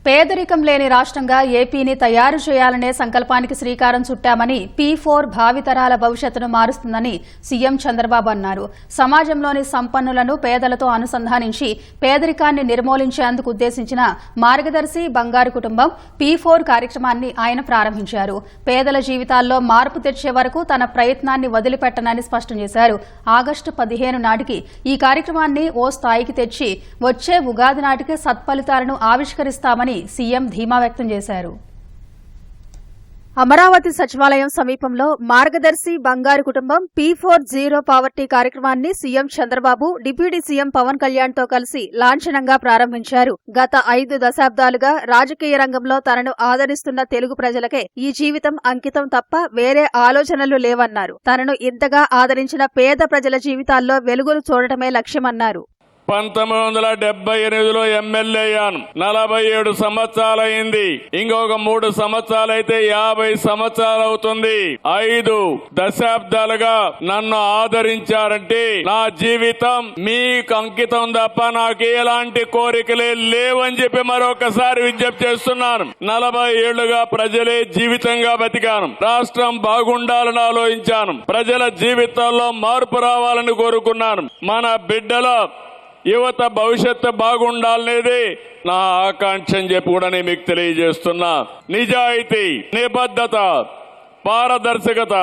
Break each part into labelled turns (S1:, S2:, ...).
S1: పేదరికం లేని రాష్ట్రంగా ఏపీని తయారు చేయాలనే సంకల్పానికి శ్రీకారం చుట్టామని P4 భావితరాల భవిష్యత్తును మారుస్తుందని సీఎం చంద్రబాబు అన్నారు. సమాజంలోని సంపన్నులను పేదలతో అనుసంధానించి పేదరికాన్ని నిర్మూలించేందుకు ఉద్దేశించిన మార్గదర్శి బంగారు కుటుంబం P4 కార్యక్రమాన్ని ఆయన ప్రారంభించారు. పేదల జీవితాల్లో మార్పు తెచ్చే వరకు తన ప్రయత్నాన్ని వదిలిపెట్టనని స్పష్టం చేశారు. ఆగస్టు 15 నాటికి ఈ కార్యక్రమాన్ని ఓ స్థాయికి తెచ్చి వచ్చే ఉగాది నాటికి సత్ఫలితాలను ఆవిష్కరిస్తామని సీఎం ధీమా వ్యక్తం చేశారు. అమరావతి సచివాలయం సమీపంలో మార్గదర్శి బంగారు కుటుంబం P4 జీరో పావర్టీ కార్యక్రమాన్ని CM Chandrababu deputy CM Pawan Kalyan తో కలిసి లాంఛనంగా ప్రారంభించారు. గత 5 దశాబ్దాలుగా రాజకీయ రంగంలో తనను ఆదరిస్తున్న తెలుగు ప్రజలకే ఈ జీవితం అంకితం తప్ప వేరే ఆలోచనలు లేవన్నారు. తనను ఇంతగా ఆదరించిన పేద ప్రజల జీవితాల్లో వెలుగులు చూడటమే లక్ష్యమన్నారు.
S2: 1978లో ఎమ్మెల్యే అయ్యాను. 47 సంవత్సరాలైంది. ఇంకొక 3 సంవత్సరాలైతే 50 సంవత్సరాలు అవుతుంది. 5 దశాబ్దాలుగా నన్ను ఆదరించారంటే నా జీవితం మీకు అంకితం తప్ప నాకు ఎలాంటి కోరికలే లేవని చెప్పి మరొకసారి విజ్ఞప్తి చేస్తున్నాను. 40 ఏళ్లుగా ప్రజలే జీవితంగా బతికాను. రాష్ట్రం బాగుండాలని ఆలోచించాను. ప్రజల జీవితాల్లో మార్పు రావాలని కోరుకున్నాను. మన బిడ్డల యువత భవిష్యత్తు బాగుండాలనేది నా ఆకాంక్ష అని చెప్పి కూడా నేను మీకు తెలియజేస్తున్నా. నిజాయితీ, నిబద్ధత, పారదర్శకత,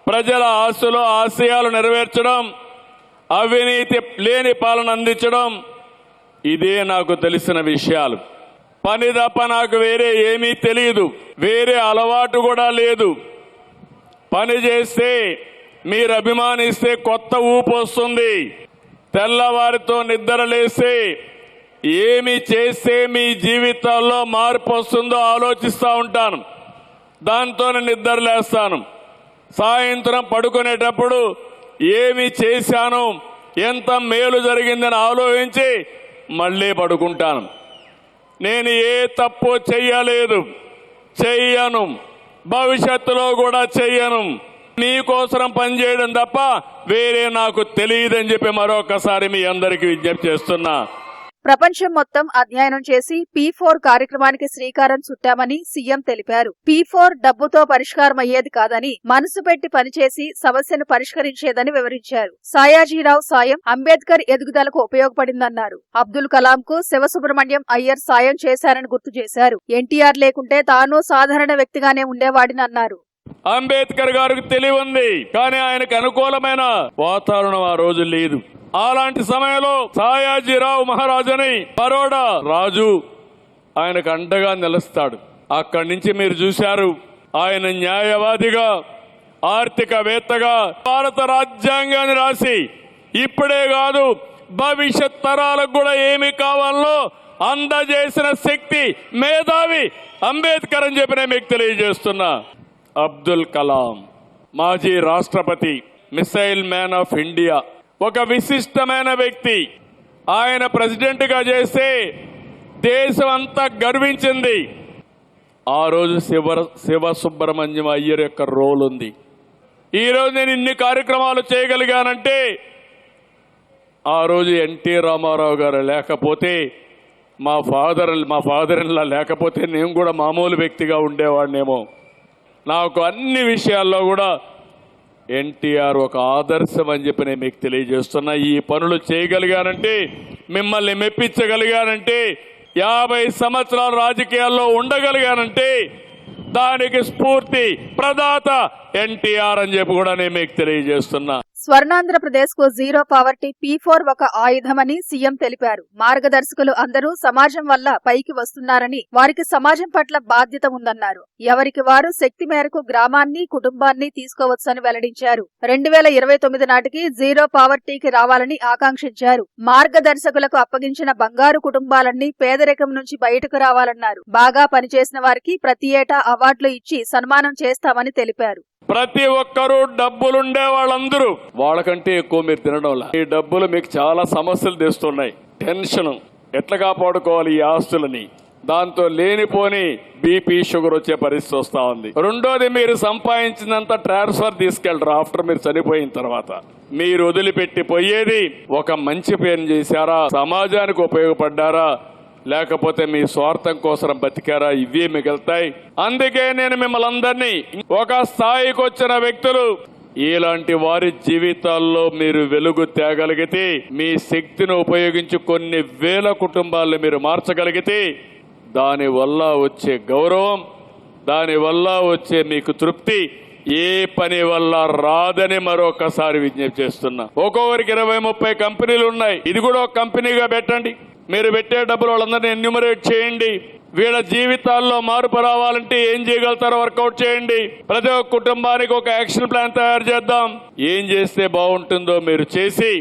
S2: ప్రజల ఆశలు ఆశయాలు నెరవేర్చడం, అవినీతి లేని పాలన అందించడం, ఇదే నాకు తెలిసిన విషయాలు. పని తప్ప నాకు వేరే ఏమీ తెలియదు. వేరే అలవాటు కూడా లేదు. పని చేస్తే మీరు అభిమానిస్తే కొత్త ఊపు వస్తుంది. తెల్లవారితో నిద్రలేస్తే ఏమి చేస్తే మీ జీవితాల్లో మార్పు వస్తుందో ఆలోచిస్తూ ఉంటాను. దాంతోనే నిద్రలేస్తాను. సాయంత్రం పడుకునేటప్పుడు ఏమి చేశాను, ఎంత మేలు జరిగిందని ఆలోచించి మళ్ళీ పడుకుంటాను. నేను ఏ తప్పు చెయ్యలేదు, చెయ్యను, భవిష్యత్తులో కూడా చెయ్యను. మీకోసం పనిచేయడం తప్ప వేరే నాకు తెలియదని చెప్పి మరొకసారి మీ అందరికీ విజ్ఞప్తి చేస్తున్నా.
S1: ప్రపంచం మొత్తం అధ్యయనం చేసి P4 కార్యక్రమానికి శ్రీకారం చుట్టామని సీఎం తెలిపారు. P4 డబ్బుతో పరిష్కారం అయ్యేది కాదని, మనసు పెట్టి పనిచేసి సమస్యను పరిష్కరించేదని వివరించారు. సాయాజీరావు సాయం అంబేద్కర్ ఎదుగుదలకు ఉపయోగపడిందన్నారు. అబ్దుల్ కలాం కు శివసుబ్రహ్మణ్యం అయ్యర్ సాయం చేశారని గుర్తు చేశారు. ఎన్టీఆర్ లేకుంటే తాను సాధారణ వ్యక్తిగానే ఉండేవాడిని అన్నారు.
S2: అంబేద్కర్ గారికి తెలివి ఉంది, కానీ ఆయనకు అనుకూలమైన వాతావరణం ఆ రోజు లేదు. అలాంటి సమయంలో సాయాజీరావు మహారాజుని బరోడా రాజు ఆయనకు అండగా నిలుస్తాడు. అక్కడి నుంచి మీరు చూశారు, ఆయన న్యాయవాదిగా, ఆర్థికవేత్తగా భారత రాజ్యాంగాన్ని రాసి ఇప్పుడే కాదు భవిష్యత్ తరాలకు కూడా ఏమి కావాలో అందజేసిన శక్తి, మేధావి అంబేద్కర్ అని చెప్పి నేను మీకు తెలియజేస్తున్నా. అబ్దుల్ కలాం మాజీ రాష్ట్రపతి, మిసైల్ మ్యాన్ ఆఫ్ ఇండియా, ఒక విశిష్టమైన వ్యక్తి. ఆయన ప్రెసిడెంట్ గా చేస్తే దేశం అంతా గర్వించింది. ఆ రోజు శివసుబ్రహ్మణ్యం అయ్యర్ యొక్క రోల్ ఉంది. ఈ రోజు నేను ఇన్ని కార్యక్రమాలు చేయగలిగానంటే ఆ రోజు ఎన్టీ రామారావు గారు లేకపోతే, మా ఫాదర్ ఇలా లేకపోతే నేను కూడా మామూలు వ్యక్తిగా ఉండేవాడినేమో. నాకు అన్ని విషయాల్లో కూడా ఎన్టీఆర్ ఒక ఆదర్శం అని చెప్పి నేను మీకు తెలియజేస్తున్నా. ఈ పనులు చేయగలిగానంటే, మిమ్మల్ని మెప్పించగలిగానంటే, 50 సంవత్సరాలు రాజకీయాల్లో ఉండగలిగానంటే దానికి స్ఫూర్తి ప్రదాత ఎన్టీఆర్ అని చెప్పి కూడా నేను మీకు తెలియజేస్తున్నా.
S1: స్వర్ణాంధ్రప్రదేశ్ కు జీరో పావర్టీ P4 ఒక ఆయుధమని సీఎం తెలిపారు. మార్గదర్శకులు అందరూ సమాజం వల్ల పైకి వస్తున్నారని, వారికి సమాజం పట్ల బాధ్యత ఉందన్నారు. ఎవరికి వారు శక్తి మేరకు గ్రామాన్ని, కుటుంబాన్ని తీసుకోవచ్చని వెల్లడించారు. 2029 నాటికి జీరో పావర్టీకి రావాలని ఆకాంక్షించారు. మార్గదర్శకులకు అప్పగించిన బంగారు కుటుంబాలన్నీ పేదరికం నుంచి బయటకు రావాలన్నారు. బాగా పనిచేసిన వారికి ప్రతి ఏటా అవార్డులు ఇచ్చి సన్మానం చేస్తామని తెలిపారు.
S2: ప్రతి ఒక్కరూ డబ్బులుండే వాళ్ళందరూ వాళ్ళకంటే ఎక్కువ మీరు తినడంలా ఈ డబ్బులు మీకు చాలా సమస్యలు తెస్తున్నాయి. టెన్షన్, ఎట్లా కాపాడుకోవాలి ఈ ఆస్తులని, దాంతో లేనిపోని బీపీ, షుగర్ వచ్చే పరిస్థితి వస్తా ఉంది. రెండోది, మీరు సంపాదించినంత ట్రాన్స్ఫర్ తీసుకెళ్తారు. ఆఫ్టర్ మీరు చనిపోయిన తర్వాత మీరు వదిలిపెట్టి పోయేది ఒక మంచి పేరు చేశారా, సమాజానికి ఉపయోగపడ్డారా, లేకపోతే మీ స్వార్థం కోసం బతికారా? ఇవే మిగులుతాయి. అందుకే నేను మిమ్మల్ని అందరినీ, ఒక స్థాయికి వచ్చిన వ్యక్తులు, ఇలాంటి వారి జీవితాల్లో మీరు వెలుగు తేగలిగితే, మీ శక్తిని ఉపయోగించి కొన్ని వేల కుటుంబాలను మీరు మార్చగలిగితే, దానివల్ల వచ్చే గౌరవం, దానివల్ల వచ్చే మీకు తృప్తి ఏ పని వల్ల రాదని మరొకసారి విజ్ఞప్తి చేస్తున్నా. ఒక్కొక్కరికి 20-30 కంపెనీలు ఉన్నాయి. ఇది కూడా ఒక కంపెనీగా పెట్టండి. మీరు పెట్టే డబ్బులు వాళ్ళందరినీ ఎన్యూమరేట్ చేయండి. వీళ్ళ జీవితాల్లో మార్పు రావాలంటే ఏం చేయగలుగుతారో వర్కౌట్ చేయండి. ప్రతి ఒక్క కుటుంబానికి ఒక యాక్షన్ ప్లాన్ తయారు చేద్దాం. ఏం చేస్తే బాగుంటుందో మీరు చేసి,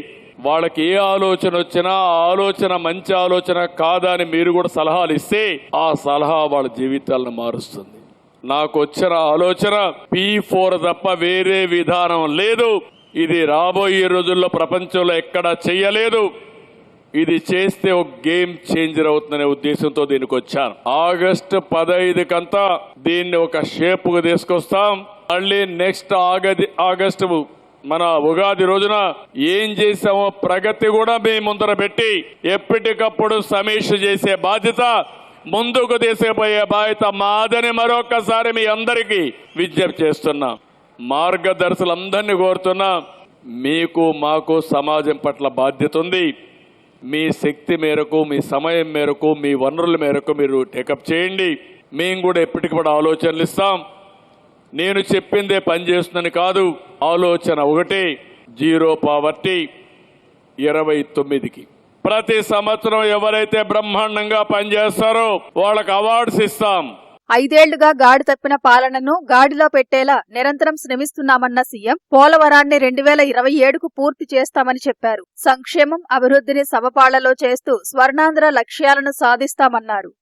S2: వాళ్ళకి ఏ ఆలోచన వచ్చినా ఆ ఆలోచన మంచి ఆలోచన కాదా అని మీరు కూడా సలహాలు ఇస్తే, ఆ సలహా వాళ్ళ జీవితాలను మారుస్తుంది. నాకు వచ్చిన ఆలోచన P4 తప్ప వేరే విధానం లేదు. ఇది రాబోయే రోజుల్లో ప్రపంచంలో ఎక్కడా చెయ్యలేదు. ఇది చేస్తే ఒక గేమ్ చేంజర్ అవుతుందనే ఉద్దేశంతో దీనికి వచ్చాను. ఆగస్టు 15 కంతా దీన్ని ఒక షేప్ కు తీసుకొస్తాం. మళ్ళీ నెక్స్ట్ ఆగస్టు మన ఉగాది రోజున ఏం చేసామో ప్రగతి కూడా మీ ముందర పెట్టి ఎప్పటికప్పుడు సమీక్ష చేసే బాధ్యత, ముందుకు తీసుకుపోయే బాధ్యత మాదని మరొకసారి మీ అందరికీ విజ్ఞప్తి చేస్తున్నా. మార్గదర్శులందరినీ కోరుతున్నా, మీకు మాకు సమాజం పట్ల బాధ్యత ఉంది. మీ శక్తి మేరకు, మీ సమయం మేరకు, మీ వనరుల మేరకు మీరు టేకప్ చేయండి. మేము కూడా ఎప్పటికప్పుడు ఆలోచనలు ఇస్తాం. నేను చెప్పిందే పనిచేస్తుందని కాదు. ఆలోచన ఒకటి, 0 పావర్టీ 29కి. ప్రతి సంవత్సరం ఎవరైతే బ్రహ్మాండంగా పనిచేస్తారో వాళ్ళకి అవార్డ్స్ ఇస్తాం.
S1: 5 ఏళ్లుగా గాడి తప్పిన పాలనను గాడిలో పెట్టేలా నిరంతరం శ్రమిస్తున్నామన్న సీఎం పోలవరాన్ని 2027కు పూర్తి చేస్తామని చెప్పారు. సంక్షేమం, అభివృద్ధిని సమపాళ్లలో చేస్తూ స్వర్ణాంధ్ర లక్ష్యాలను సాధిస్తామన్నారు.